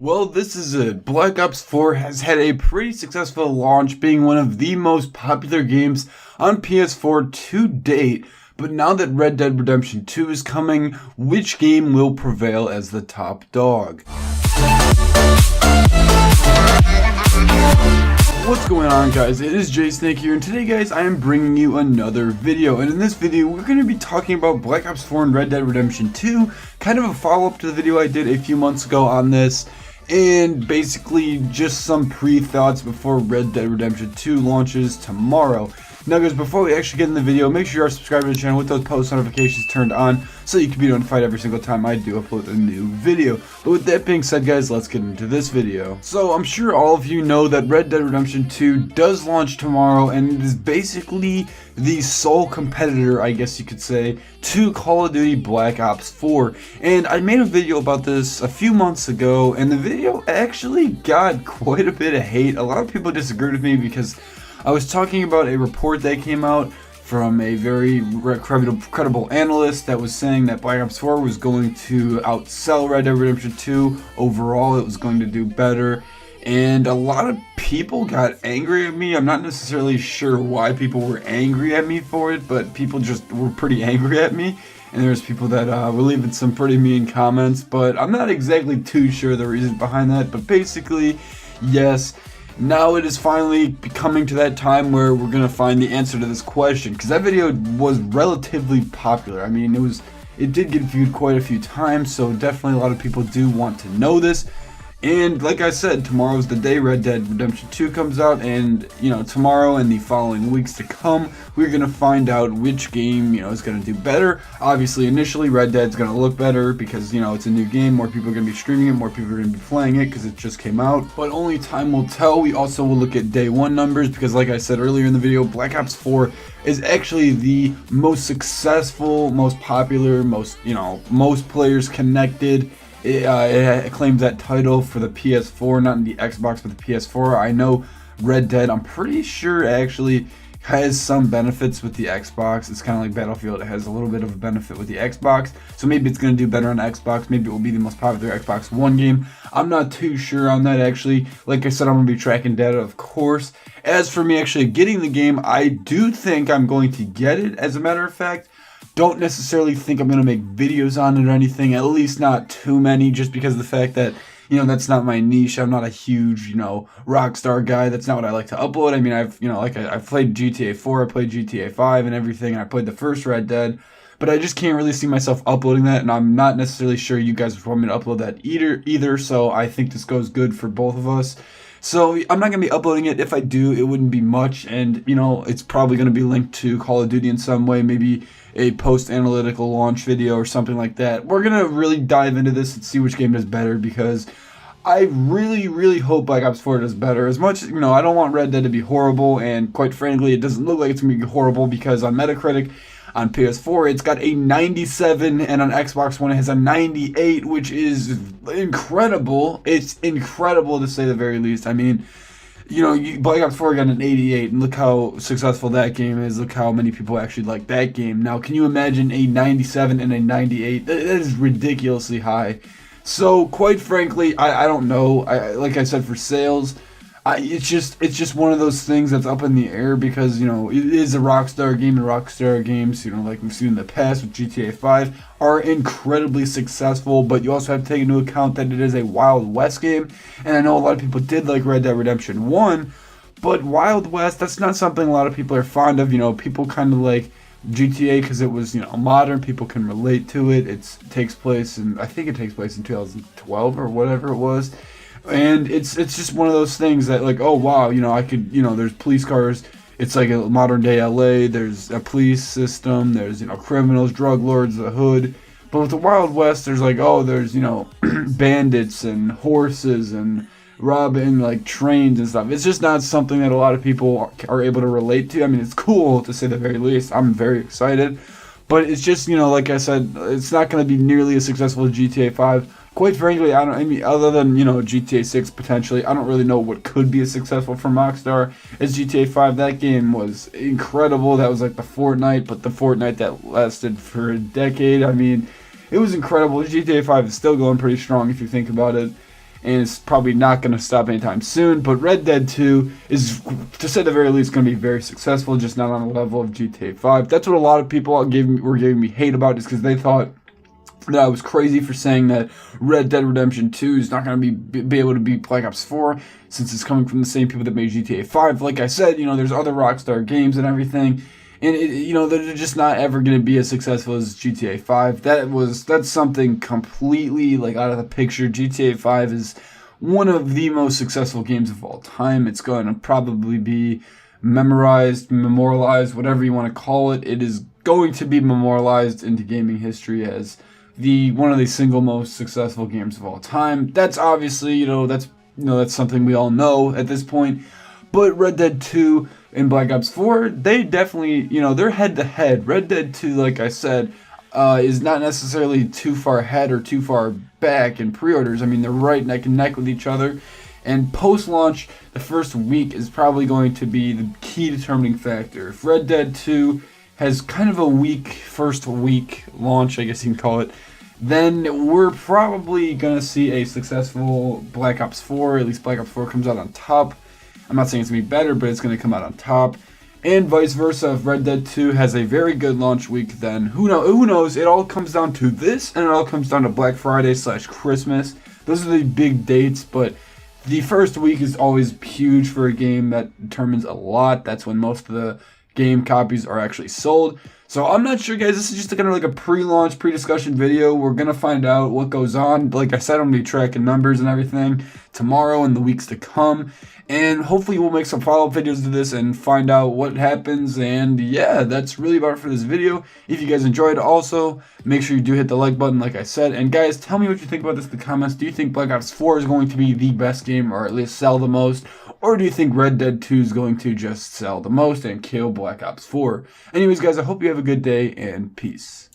Well, this is it. Black Ops 4 has had a pretty successful launch, being one of the most popular games on PS4 to date. But now that Red Dead Redemption 2 is coming, which game will prevail as the top dog? What's going on, guys? It is JSnake here, and today, guys, I am bringing you another video. And in this video, we're going to be talking about Black Ops 4 and Red Dead Redemption 2, kind of a follow-up to the video I did a few months ago on this, and basically just some pre-thoughts before Red Dead Redemption 2 launches tomorrow. Now, guys, before we actually get in the video, make sure you are subscribed to the channel with those post notifications turned on so you can be notified every single time I do upload a new video. But with that being said, guys, let's get into this video. So I'm sure all of you know that Red Dead Redemption 2 does launch tomorrow, and it is basically the sole competitor, I guess you could say, to Call of Duty Black Ops 4. And I made a video about this a few months ago, and the video actually got quite a bit of hate. A lot of people disagreed with me because I was talking about a report that came out from a very credible analyst that was saying that Black Ops 4 was going to outsell Red Dead Redemption 2. Overall, it was going to do better. And a lot of people got angry at me. I'm not necessarily sure why people were angry at me for it, but people just were pretty angry at me. And there's people that were leaving some pretty mean comments, but I'm not exactly too sure the reason behind that. But basically, yes, now it is finally coming to that time where we're going to find the answer to this question, because that video was relatively popular. I mean, it did get viewed quite a few times, so definitely a lot of people do want to know this. And like I said, tomorrow's the day Red Dead Redemption 2 comes out, and tomorrow and the following weeks to come, we're going to find out which game is going to do better. Obviously, initially, Red Dead's going to look better because it's a new game, more people are going to be streaming it, more people are going to be playing it because it just came out. But only time will tell. We also will look at day one numbers because, like I said earlier in the video, Black Ops 4 is actually the most successful, most popular, most players connected. It claims that title for the PS4, not in the Xbox, but the PS4. I know Red Dead, I'm pretty sure, actually has some benefits with the Xbox. It's kind of like Battlefield. It has a little bit of a benefit with the Xbox. So maybe it's going to do better on Xbox. Maybe it will be the most popular Xbox One game. I'm not too sure on that, actually. Like I said, I'm going to be tracking data, of course. As for me actually getting the game, I do think I'm going to get it, as a matter of fact. Don't necessarily think I'm going to make videos on it or anything, at least not too many, just because of the fact that, that's not my niche. I'm not a huge, Rockstar guy. That's not what I like to upload. I mean, I've played GTA 4, I played GTA 5 and everything, and I played the first Red Dead, but I just can't really see myself uploading that, and I'm not necessarily sure you guys would want me to upload that either, so I think this goes good for both of us. So I'm not going to be uploading it. If I do, it wouldn't be much, and it's probably going to be linked to Call of Duty in some way, maybe a post-analytical launch video or something like that. We're going to really dive into this and see which game does better, because I really, really hope Black Ops 4 does better. As much, I don't want Red Dead to be horrible, and quite frankly, it doesn't look like it's going to be horrible, because on Metacritic, on PS4, it's got a 97, and on Xbox One, it has a 98, which is incredible. It's incredible, to say the very least. I mean, Black Ops 4 got an 88, and look how successful that game is. Look how many people actually like that game. Now, can you imagine a 97 and a 98? That is ridiculously high. So, quite frankly, I don't know. Like I said, for sales, it's just one of those things that's up in the air, because it is a Rockstar game, and Rockstar games, like we've seen in the past with GTA 5, are incredibly successful. But you also have to take into account that it is a Wild West game, and I know a lot of people did like Red Dead Redemption 1, but Wild West, that's not something a lot of people are fond of. People kind of like GTA because it was modern, people can relate to it. I think it takes place in 2012 or whatever it was. And it's just one of those things that, like, oh wow, I could, there's police cars. It's like a modern day LA. There's a police system. There's criminals, drug lords, the hood. But with the Wild West, there's like, oh, there's bandits and horses and robbing like trains and stuff. It's just not something that a lot of people are able to relate to. I mean, it's cool, to say the very least. I'm very excited, but it's just like I said, it's not going to be nearly as successful as GTA 5. Quite frankly, other than, GTA 6 potentially, I don't really know what could be as successful from Rockstar as GTA 5. That game was incredible. That was like the Fortnite, but the Fortnite that lasted for a decade. I mean, it was incredible. GTA 5 is still going pretty strong if you think about it. and it's probably not going to stop anytime soon. But Red Dead 2 is, to say the very least, going to be very successful, just not on the level of GTA 5. That's what a lot of people were giving me hate about, just because they thought that I was crazy for saying that Red Dead Redemption 2 is not going to be able to beat Black Ops 4, since it's coming from the same people that made GTA 5. Like I said, there's other Rockstar games and everything, and they're just not ever going to be as successful as GTA 5. That's something completely out of the picture. GTA 5 is one of the most successful games of all time. It's going to probably be memorialized, whatever you want to call it. It is going to be memorialized into gaming history as one of the single most successful games of all time. That's obviously, that's something we all know at this point. But Red Dead 2 and Black Ops 4, they definitely, they're head to head. Red Dead 2, like I said, is not necessarily too far ahead or too far back in pre-orders. I mean, they're right neck and neck with each other. And post-launch, the first week is probably going to be the key determining factor. If Red Dead 2 has kind of a weak first week launch, I guess you can call it, then we're probably going to see a successful Black Ops 4. At least Black Ops 4 comes out on top. I'm not saying it's going to be better, but it's going to come out on top. And vice versa, if Red Dead 2 has a very good launch week, then who knows? It all comes down to this, and it all comes down to Black Friday / Christmas. Those are the big dates, but the first week is always huge for a game. That determines a lot. That's when most of the game copies are actually sold. So I'm not sure, guys. This is just kind of like a pre-launch, pre-discussion video. We're going to find out what goes on. Like I said, I'm going to be tracking numbers and everything tomorrow and the weeks to come. And hopefully we'll make some follow-up videos to this and find out what happens. And yeah, that's really about it for this video. If you guys enjoyed, also, make sure you do hit the like button like I said. And guys, tell me what you think about this in the comments. Do you think Black Ops 4 is going to be the best game, or at least sell the most? Or do you think Red Dead 2 is going to just sell the most and kill Black Ops 4? Anyways, guys, I hope you have a good day, and peace.